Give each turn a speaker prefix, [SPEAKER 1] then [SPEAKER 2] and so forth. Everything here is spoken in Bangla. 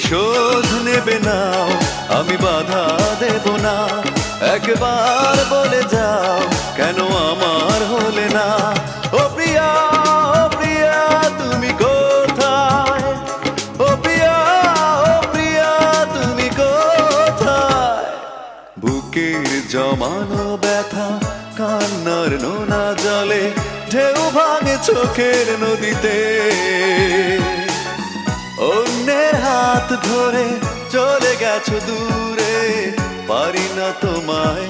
[SPEAKER 1] প্রতিশোধ নেবে নাও, আমি বাধা দেব না। একবার বলে যাও, কেন আমার হলে না? ও প্রিয়া, ও প্রিয়া, তুমি কোথায়? ও প্রিয়া, ও প্রিয়া, তুমি কোথায়? বুকের জমানো ব্যথা কান্নার নোনা জলে ঢেউ ভাঙে চোখের নদীতে। অন্যের হাত ধরে চলে গেছো দূরে, পারি না তোমায়